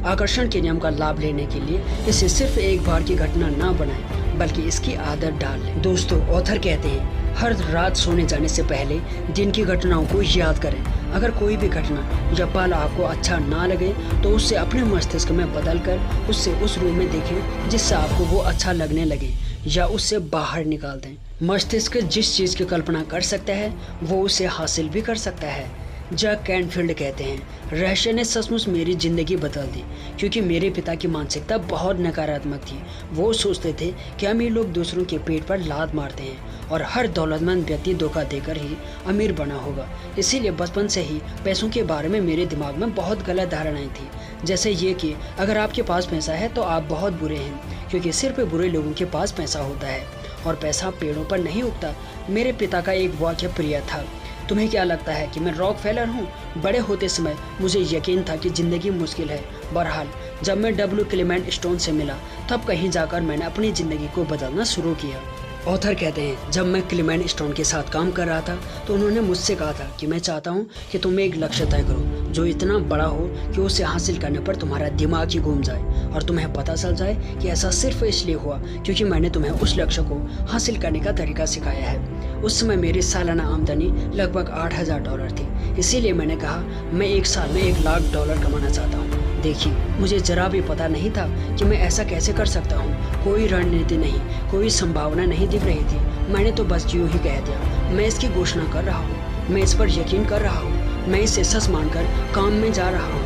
आकर्षण के नियम का लाभ लेने के लिए इसे सिर्फ एक बार की घटना ना बनाएं बल्कि इसकी आदत डाल लें। दोस्तों, ऑथर कहते हैं हर रात सोने जाने से पहले दिन की घटनाओं को याद करें। अगर कोई भी घटना या पल आपको अच्छा ना लगे तो उससे अपने मस्तिष्क में बदल कर उससे उस रूम में देखें जिससे आपको वो अच्छा लगने लगे, या उससे बाहर निकाल दें। मस्तिष्क जिस चीज़ की कल्पना कर सकता है वो उसे हासिल भी कर सकता है। जैक कैनफील्ड कहते हैं, रहस्य ने सचमुच मेरी ज़िंदगी बदल दी, क्योंकि मेरे पिता की मानसिकता बहुत नकारात्मक थी। वो सोचते थे कि अमीर लोग दूसरों के पेट पर लात मारते हैं और हर दौलतमंद व्यक्ति धोखा देकर ही अमीर बना होगा। इसीलिए बचपन से ही पैसों के बारे में मेरे दिमाग में बहुत गलत धारणाएं थी, जैसे ये कि अगर आपके पास पैसा है तो आप बहुत बुरे हैं, क्योंकि सिर्फ बुरे लोगों के पास पैसा होता है और पैसा पेड़ों पर नहीं उगता। मेरे पिता का एक वाक्य प्रिय था, तुम्हें क्या लगता है कि मैं रॉकफेलर हूँ? बड़े होते समय मुझे यकीन था कि ज़िंदगी मुश्किल है। बहरहाल जब मैं डब्ल्यू क्लेमेंट स्टोन से मिला तब कहीं जाकर मैंने अपनी ज़िंदगी को बदलना शुरू किया। ऑथर कहते हैं, जब मैं क्लेमेंट स्टोन के साथ काम कर रहा था तो उन्होंने मुझसे कहा था कि मैं चाहता हूँ कि तुम एक लक्ष्य तय करो जो इतना बड़ा हो कि उसे हासिल करने पर तुम्हारा दिमाग ही घूम जाए और तुम्हें पता चल जाए कि ऐसा सिर्फ इसलिए हुआ क्योंकि मैंने तुम्हें उस लक्ष्य को हासिल करने का तरीका सिखाया है। उस समय मेरी सालाना आमदनी लगभग $8,000 थी। इसीलिए मैंने कहा मैं एक साल में $1,00,000 कमाना चाहता हूँ। देखिए, मुझे जरा भी पता नहीं था कि मैं ऐसा कैसे कर सकता हूँ। कोई रणनीति नहीं, कोई संभावना नहीं दिख रही थी। मैंने तो बस यूं ही कह दिया, मैं इसकी घोषणा कर रहा हूँ, मैं इस पर यकीन कर रहा हूँ, मैं इसे सच मानकर काम में जा रहा हूँ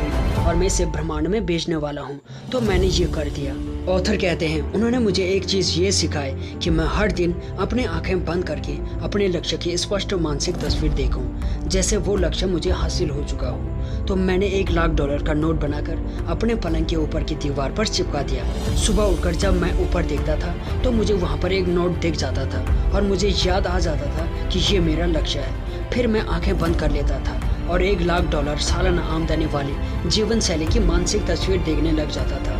और मैं इसे ब्रह्मांड में बेचने वाला हूँ। तो मैंने ये कर दिया। ऑथर कहते हैं, उन्होंने मुझे एक चीज़ ये सिखाई कि मैं हर दिन अपने आंखें बंद करके अपने लक्ष्य की स्पष्ट मानसिक तस्वीर देखूं, जैसे वो लक्ष्य मुझे हासिल हो चुका हो। तो मैंने $1,00,000 का नोट बनाकर अपने पलंग के ऊपर की दीवार पर चिपका दिया। सुबह उठकर जब मैं ऊपर देखता था तो मुझे वहाँ पर एक नोट दिख जाता था और मुझे याद आ जाता था कि ये मेरा लक्ष्य है। फिर मैं आंखें बंद कर लेता था और $1,00,000 सालाना आमदनी वाली जीवन शैली की मानसिक तस्वीर देखने लग जाता था।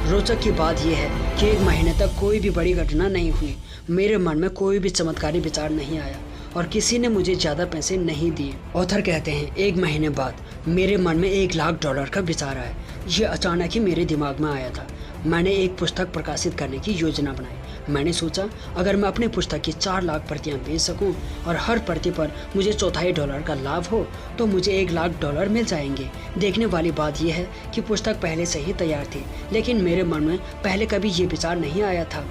रोचक की बात यह है कि 1 महीने तक कोई भी बड़ी घटना नहीं हुई। मेरे मन में कोई भी चमत्कारी विचार नहीं आया और किसी ने मुझे ज़्यादा पैसे नहीं दिए। ऑथर कहते हैं, 1 महीने बाद मेरे मन में $1,00,000 का विचार आया। ये अचानक ही मेरे दिमाग में आया था। मैंने एक पुस्तक प्रकाशित करने की योजना बनाई। मैंने सोचा अगर मैं अपनी पुस्तक की 4 लाख प्रतियां बेच सकूं और हर प्रति पर मुझे $0.25 का लाभ हो तो मुझे $1,00,000 मिल जाएंगे। देखने वाली बात यह है कि पुस्तक पहले से ही तैयार थी, लेकिन मेरे मन में पहले कभी ये विचार नहीं आया था।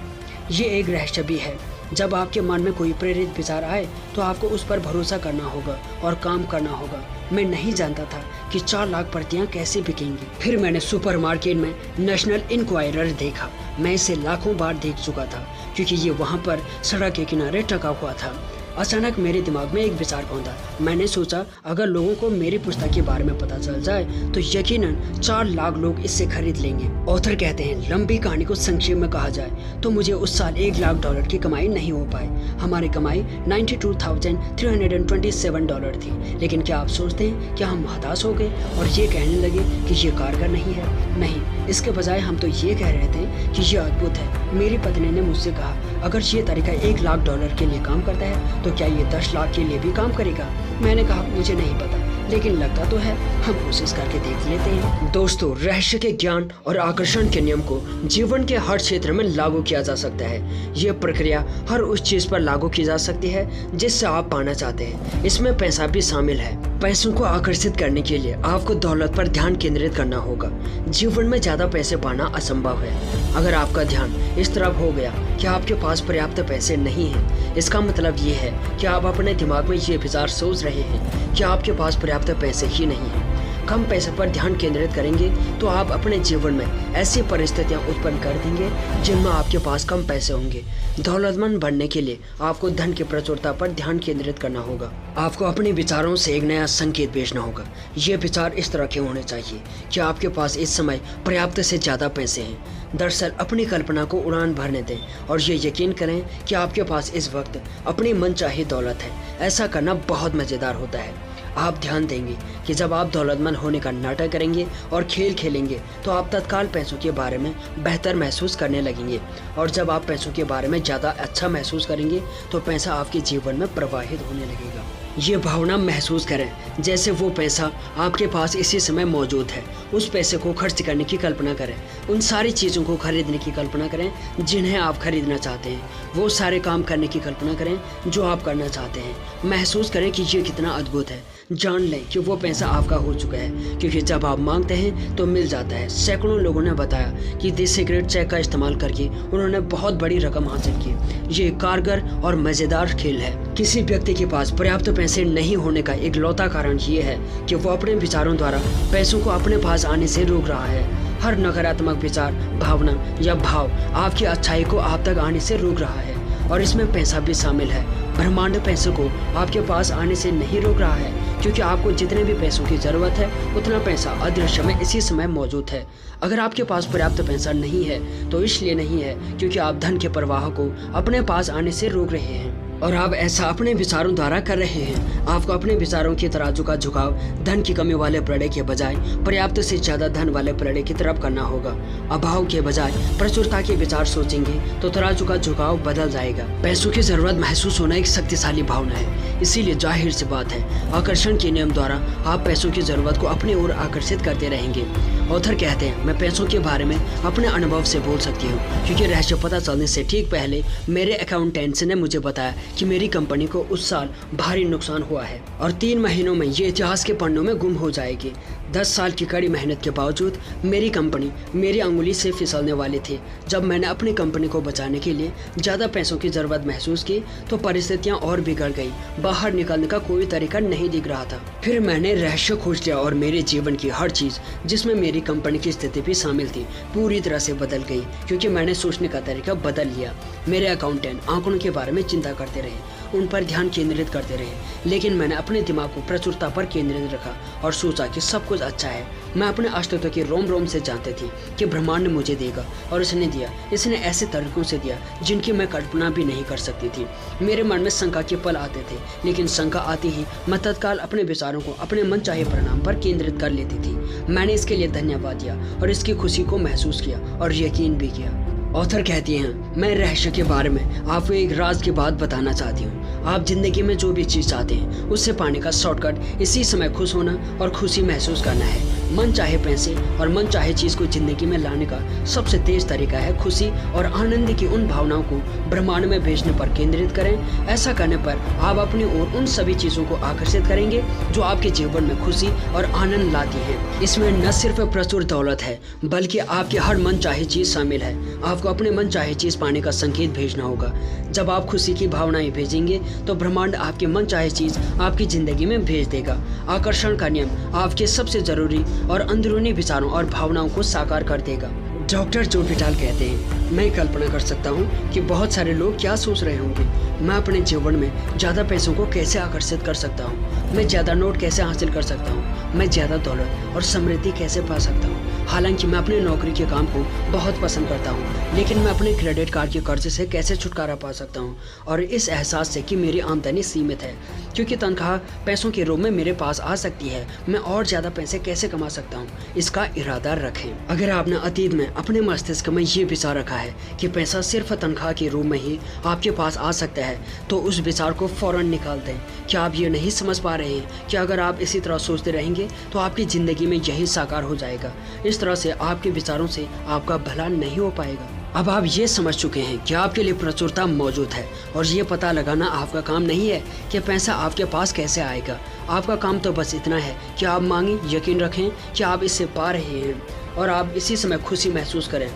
ये एक रहस्य भी है। जब आपके मन में कोई प्रेरित विचार आए तो आपको उस पर भरोसा करना होगा और काम करना होगा। मैं नहीं जानता था कि 4 लाख प्रतियां कैसे बिकेंगी। फिर मैंने सुपरमार्केट में नेशनल इंक्वायरर देखा। मैं इसे लाखों बार देख चुका था क्योंकि ये वहाँ पर सड़क के किनारे टका हुआ था। अचानक मेरे दिमाग में एक विचार पहुंचा। मैंने सोचा अगर लोगों को मेरी पुस्तक के बारे में पता चल जाए तो यकीनन 4 लाख लोग इससे खरीद लेंगे। ऑथर कहते हैं, लंबी कहानी को संक्षेप में कहा जाए तो मुझे उस साल $1,00,000 की कमाई नहीं हो पाई। हमारी कमाई $92,327 थी। लेकिन क्या आप सोचते हैं कि हम हताश हो गए और ये कहने लगे कि ये कारगर नहीं है? नहीं, इसके बजाय हम तो ये कह रहे थे कि ये अद्भुत है। मेरी पत्नी ने मुझसे कहा अगर ये तरीका $1,00,000 के लिए काम करता है तो क्या ये 10 लाख के लिए भी काम करेगा? मैंने कहा मुझे नहीं पता, लेकिन लगता तो है, हम कोशिश करके देख लेते हैं। दोस्तों, रहस्य के ज्ञान और आकर्षण के नियम को जीवन के हर क्षेत्र में लागू किया जा सकता है। ये प्रक्रिया हर उस चीज पर लागू की जा सकती है जिससे आप पाना चाहते हैं। इसमें पैसा भी शामिल है। पैसों को आकर्षित करने के लिए आपको दौलत पर ध्यान केंद्रित करना होगा। जीवन में ज्यादा पैसे पाना असंभव है। अगर आपका ध्यान इस तरफ हो गया कि आपके पास पर्याप्त पैसे नहीं हैं, इसका मतलब ये है कि आप अपने दिमाग में ये विचार सोच रहे हैं कि आपके पास पर्याप्त पैसे ही नहीं हैं। कम पैसे पर ध्यान केंद्रित करेंगे तो आप अपने जीवन में ऐसी परिस्थितियां उत्पन्न कर देंगे जिनमें आपके पास कम पैसे होंगे। दौलतमंद बनने के लिए आपको धन की प्रचुरता पर ध्यान केंद्रित करना होगा। आपको अपने विचारों से एक नया संकेत भेजना होगा। ये विचार इस तरह के होने चाहिए कि आपके पास इस समय पर्याप्त से ज़्यादा पैसे हैं। दरअसल अपनी कल्पना को उड़ान भरने दें और ये यकीन करें कि आपके पास इस वक्त अपनी मनचाही दौलत है। ऐसा करना बहुत मज़ेदार होता है। आप ध्यान देंगे कि जब आप दौलतमंद होने का नाटक करेंगे और खेल खेलेंगे तो आप तत्काल पैसों के बारे में बेहतर महसूस करने लगेंगे, और जब आप पैसों के बारे में ज़्यादा अच्छा महसूस करेंगे तो पैसा आपके जीवन में प्रवाहित होने लगेगा। ये भावना महसूस करें जैसे वो पैसा आपके पास इसी समय मौजूद है। उस पैसे को खर्च करने की कल्पना करें। उन सारी चीज़ों को खरीदने की कल्पना करें जिन्हें आप खरीदना चाहते हैं। वो सारे काम करने की कल्पना करें जो आप करना चाहते हैं। महसूस करें कि ये कितना अद्भुत है। जान लें कि वो पैसा आपका हो चुका है, क्योंकि जब आप मांगते हैं तो मिल जाता है। सैकड़ों लोगों ने बताया कि द सीक्रेट चेक का इस्तेमाल करके उन्होंने बहुत बड़ी रकम हासिल की। ये कारगर और मज़ेदार खेल है। किसी व्यक्ति के पास पर्याप्त पैसे नहीं होने का इकलौता कारण ये है कि वो अपने विचारों द्वारा पैसों को अपने पास आने से रोक रहा है। हर नकारात्मक विचार, भावना या भाव आपकी अच्छाई को आप तक आने से रोक रहा है, और इसमें पैसा भी शामिल है। ब्रह्मांड पैसे को आपके पास आने से नहीं रोक रहा है, क्योंकि आपको जितने भी पैसों की ज़रूरत है उतना पैसा अदृश्य में इसी समय मौजूद है। अगर आपके पास पर्याप्त पैसा नहीं है तो इसलिए नहीं है क्योंकि आप धन के प्रवाह को अपने पास आने से रोक रहे हैं, और आप ऐसा अपने विचारों द्वारा कर रहे हैं। आपको अपने विचारों की तराजू का झुकाव धन की कमी वाले प्रणय के बजाय पर्याप्त से ज़्यादा धन वाले प्रणय की तरफ करना होगा। अभाव के बजाय प्रचुरता के विचार सोचेंगे तो तराजू का झुकाव बदल जाएगा। पैसों की जरूरत महसूस होना एक शक्तिशाली भावना है, इसीलिए जाहिर सी बात है आकर्षण के नियम द्वारा आप पैसों की जरूरत को अपनी ओर आकर्षित करते रहेंगे। ऑथर कहते हैं, मैं पैसों के बारे में अपने अनुभव से बोल सकती हूँ, क्योंकि रहस्य पता चलने से ठीक पहले मेरे अकाउंटेंट्स ने मुझे बताया कि मेरी कंपनी को उस साल भारी नुकसान हुआ है और 3 महीनों में ये इतिहास के पन्नों में गुम हो जाएगी। 10 साल की कड़ी मेहनत के बावजूद मेरी कंपनी मेरी अंगुली से फिसलने वाली थी। जब मैंने अपनी कंपनी को बचाने के लिए ज़्यादा पैसों की ज़रूरत महसूस की तो परिस्थितियाँ और बिगड़ गई। बाहर निकलने का कोई तरीका नहीं दिख रहा था। फिर मैंने रहस्य खोज लिया और मेरे जीवन की हर चीज़, जिसमें मेरी कंपनी की स्थिति भी शामिल थी, पूरी तरह से बदल गई, क्योंकि मैंने सोचने का तरीका बदल लिया। मेरे अकाउंटेंट आंकड़ों के बारे में चिंता करते रहे, उन पर ध्यान केंद्रित करते रहे, लेकिन मैंने अपने दिमाग को प्रचुरता पर केंद्रित रखा और सोचा कि सब कुछ अच्छा है। मैं अपने अस्तित्व के रोम रोम से जानती थी कि ब्रह्मांड मुझे देगा, और इसने दिया। इसने ऐसे तरीकों से दिया जिनकी मैं कल्पना भी नहीं कर सकती थी। मेरे मन में शंका के पल आते थे, लेकिन शंका आती ही मैं तत्काल अपने विचारों को अपने मनचाहे परिणाम पर केंद्रित कर लेती थी। मैंने इसके लिए धन्यवाद दिया और इसकी खुशी को महसूस किया और यकीन भी किया। ऑथर कहती हैं, मैं रहस्य के बारे में आपको एक राज की बात बताना चाहती हूँ। आप जिंदगी में जो भी चीज़ चाहते हैं उससे पाने का शॉर्टकट इसी समय खुश होना और खुशी महसूस करना है। मन चाहे पैसे और मन चाहे चीज़ को जिंदगी में लाने का सबसे तेज तरीका है खुशी और आनंद की उन भावनाओं को ब्रह्मांड में भेजने पर केंद्रित करें। ऐसा करने पर आप अपनी ओर उन सभी चीज़ों को आकर्षित करेंगे जो आपके जीवन में खुशी और आनंद लाती हैं। इसमें न सिर्फ प्रचुर दौलत है, बल्कि आपकी हर मन चाहे चीज़ शामिल है। आपको अपने मन चाहे चीज़ पाने का संकेत भेजना होगा। जब आप खुशी की भावनाएं भेजेंगे तो ब्रह्मांड आपके मन चाहे चीज़ आपकी ज़िंदगी में भेज देगा। आकर्षण का नियम आपके सबसे ज़रूरी और अंदरूनी विचारों और भावनाओं को साकार कर देगा। डॉक्टर जो पिटाल कहते हैं, मैं कल्पना कर सकता हूँ कि बहुत सारे लोग क्या सोच रहे होंगे। मैं अपने जीवन में ज़्यादा पैसों को कैसे आकर्षित कर सकता हूँ, मैं ज़्यादा नोट कैसे हासिल कर सकता हूँ, मैं ज़्यादा दौलत और समृद्धि कैसे पा सकता हूँ। हालांकि मैं अपने नौकरी के काम को बहुत पसंद करता हूँ, लेकिन मैं अपने क्रेडिट कार्ड के कर्ज से कैसे छुटकारा पा सकता हूँ, और इस एहसास से कि मेरी आमदनी सीमित है, क्योंकि तनख्वाह पैसों के रूप में मेरे पास आ सकती है, मैं और ज़्यादा पैसे कैसे कमा सकता हूँ, इसका इरादा रखें। अगर आपने अतीत में अपने मस्तिष्क में ये विचार रखा है कि पैसा सिर्फ तनख्वाह के रूप में ही आपके पास आ सकता है, तो उस विचार को फौरन निकाल दें। क्या आप ये नहीं समझ पा रहे हैं कि अगर आप इसी तरह सोचते रहेंगे तो आपकी ज़िंदगी में यही साकार हो जाएगा। इस तरह से आपके विचारों से आपका भला नहीं हो पाएगा। अब आप ये समझ चुके हैं कि आपके लिए प्रचुरता मौजूद है, और ये पता लगाना आपका काम नहीं है कि पैसा आपके पास कैसे आएगा। आपका काम तो बस इतना है कि आप मांगें, यकीन रखें कि आप इससे पा रहे हैं, और आप इसी समय खुशी महसूस करें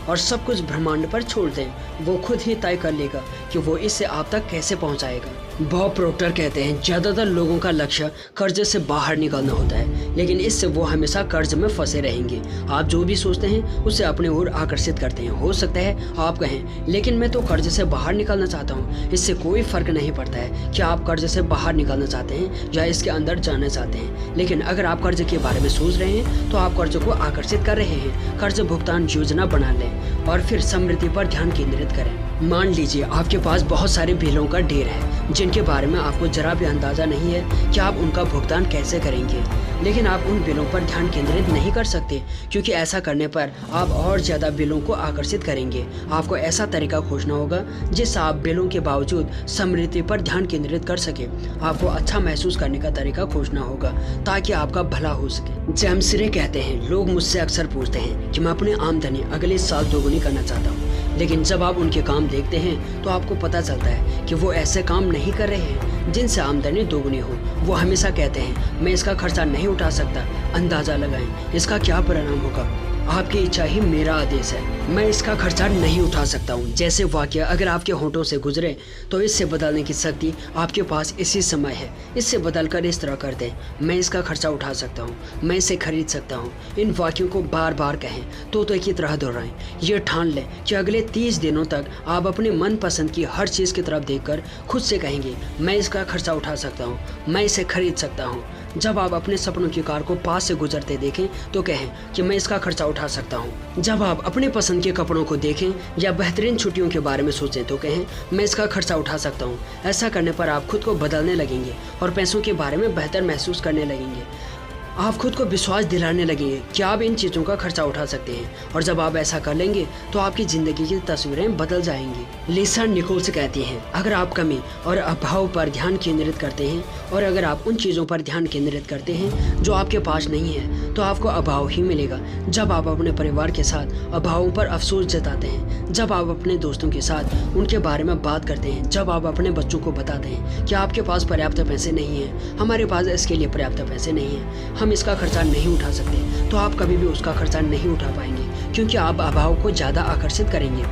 और सब कुछ ब्रह्मांड पर छोड़ दें। वो खुद ही तय कर लेगा कि वो इससे आप तक कैसे पहुंचाएगा। बॉब प्रोक्टर कहते हैं, ज़्यादातर लोगों का लक्ष्य कर्ज से बाहर निकलना होता है, लेकिन इससे वो हमेशा कर्ज में फंसे रहेंगे। आप जो भी सोचते हैं उसे अपने ओर आकर्षित करते हैं। हो सकता है आप कहें, लेकिन मैं तो कर्ज से बाहर निकलना चाहता हूँ। इससे कोई फर्क नहीं पड़ता है कि आप कर्ज से बाहर निकलना चाहते हैं या इसके अंदर जाना चाहते हैं, लेकिन अगर आप कर्ज के बारे में सोच रहे हैं तो आप कर्ज को आकर्षित कर रहे हैं। कर्ज भुगतान योजना बना लें और फिर समृद्धि पर ध्यान केंद्रित करें। मान लीजिए आपके पास बहुत सारे बिलों का ढेर है, जिनके बारे में आपको जरा भी अंदाज़ा नहीं है कि आप उनका भुगतान कैसे करेंगे। लेकिन आप उन बिलों पर ध्यान केंद्रित नहीं कर सकते, क्योंकि ऐसा करने पर आप और ज़्यादा बिलों को आकर्षित करेंगे। आपको ऐसा तरीका खोजना होगा जिससे आप बिलों के बावजूद समृद्धि पर ध्यान केंद्रित कर सके। आपको अच्छा महसूस करने का तरीका खोजना होगा ताकि आपका भला हो सके। जेम्स रे कहते हैं, लोग मुझसे अक्सर पूछते हैं कि मैं अपनी आमदनी अगले साल दोगुनी करना चाहता हूँ, लेकिन जब आप उनके काम देखते हैं तो आपको पता चलता है कि वो ऐसे काम नहीं कर रहे हैं जिनसे आमदनी दोगुनी हो। वो हमेशा कहते हैं, मैं इसका खर्चा नहीं उठा सकता। अंदाज़ा लगाएं इसका क्या परिणाम होगा। आपकी इच्छा ही मेरा आदेश है। मैं इसका खर्चा नहीं उठा सकता हूँ जैसे वाक्य अगर आपके होंठों से गुजरे तो इससे बदलने की शक्ति आपके पास इसी समय है। इससे बदलकर इस तरह कर दें, मैं इसका खर्चा उठा सकता हूँ, मैं इसे खरीद सकता हूँ। इन वाक्यों को बार बार कहें, तो की तरह दोहराएं। ये ठान लें कि अगले 30 दिनों तक आप अपने मनपसंद की हर चीज़ की तरफ देखकर खुद से कहेंगे, मैं इसका खर्चा उठा सकता हूँ, मैं इसे खरीद सकता हूँ। जब आप अपने सपनों की कार को पास से गुजरते देखें तो कहें कि मैं इसका खर्चा उठा सकता हूँ। जब आप अपने पसंद के कपड़ों को देखें या बेहतरीन छुट्टियों के बारे में सोचें तो कहें, मैं इसका खर्चा उठा सकता हूँ। ऐसा करने पर आप खुद को बदलने लगेंगे और पैसों के बारे में बेहतर महसूस करने लगेंगे। आप खुद को विश्वास दिलाने लगेंगे कि आप इन चीज़ों का खर्चा उठा सकते हैं, और जब आप ऐसा कर लेंगे तो आपकी ज़िंदगी की तस्वीरें बदल जाएंगी। लिसा निकोल्स कहती हैं, अगर आप कमी और अभाव पर ध्यान केंद्रित करते हैं और अगर आप उन चीज़ों पर ध्यान केंद्रित करते हैं जो आपके पास नहीं है तो आपको अभाव ही मिलेगा। जब आप अपने परिवार के साथ अभावों पर अफसोस जताते हैं, जब आप अपने दोस्तों के साथ उनके बारे में बात करते हैं, जब आप अपने बच्चों को बताते हैं कि आपके पास पर्याप्त पैसे नहीं हैं, हमारे पास इसके लिए पर्याप्त पैसे नहीं हैं, हम इसका खर्चा नहीं उठा सकते, तो आप कभी भी उसका खर्चा नहीं उठा पाएंगे, क्योंकि आप अभाव को ज़्यादा आकर्षित करेंगे।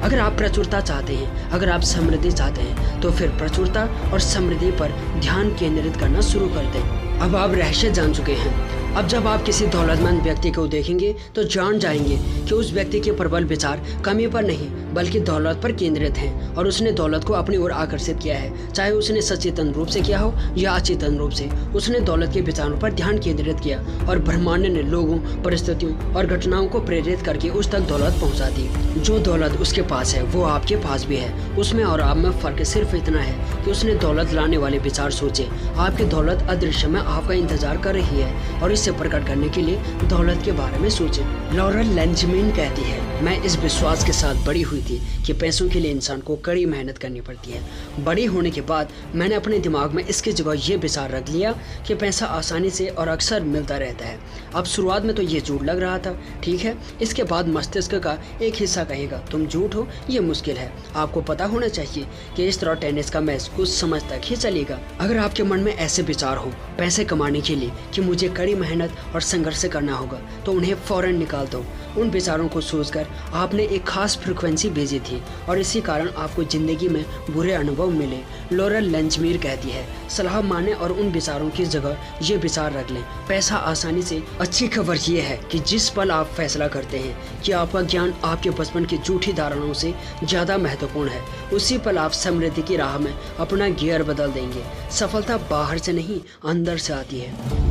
अगर आप प्रचुरता चाहते हैं, अगर आप समृद्धि चाहते हैं, तो फिर प्रचुरता और समृद्धि पर ध्यान केंद्रित करना शुरू कर दें। अब आप रहस्य जान चुके हैं। अब जब आप किसी दौलतमंद व्यक्ति को देखेंगे तो जान जाएंगे कि उस व्यक्ति के प्रबल विचार कमी पर नहीं बल्कि दौलत पर केंद्रित हैं, और उसने दौलत को अपनी ओर आकर्षित किया है। चाहे उसने सचेतन रूप से किया हो या अचेतन रूप से, उसने दौलत के विचारों पर ध्यान केंद्रित किया और ब्रह्मांड ने लोगों, परिस्थितियों और घटनाओं को प्रेरित करके उस तक दौलत पहुंचा दी। जो दौलत उसके पास है वो आपके पास भी है। उसमें और आप में फर्क सिर्फ इतना है कि उसने दौलत लाने वाले विचार सोचे। आपकी दौलत अदृश्य में आपका इंतजार कर रही है और इसे प्रकट करने के लिए दौलत के बारे में सोचें। लॉरेल लेंजमिन कहती है, मैं इस विश्वास के साथ बड़ी हुई थी कि पैसों के लिए इंसान को कड़ी मेहनत करनी पड़ती है। बड़ी होने के बाद मैंने अपने दिमाग में इसकी जगह ये विचार रख लिया कि पैसा आसानी से और अक्सर मिलता रहता है। अब शुरुआत में तो ये झूठ लग रहा था, ठीक है। इसके बाद मस्तिष्क का एक हिस्सा कहेगा तुम झूठ हो, ये मुश्किल है। आपको पता होना चाहिए कि इस तरह टेनिस का मैच कुछ समझ तक ही चलेगा। अगर आपके मन में ऐसे विचार हो पैसे कमाने के लिए कि मुझे कड़ी मेहनत और संघर्ष करना होगा, तो उन्हें फौरन निकाल दो। उन विचारों को सोचकर आपने एक खास फ्रीक्वेंसी भेजी थी और इसी कारण आपको जिंदगी में बुरे अनुभव मिले। लॉरेल लेंजमीर कहती है, सलाह माने और उन विचारों की जगह ये विचार रख लें, पैसा आसानी से। अच्छी खबर ये है कि जिस पल आप फैसला करते हैं कि आपका ज्ञान आपके बचपन की झूठी धारणाओं से ज़्यादा महत्वपूर्ण है, उसी पल आप समृद्धि की राह में अपना गियर बदल देंगे। सफलता बाहर से नहीं अंदर से आती है।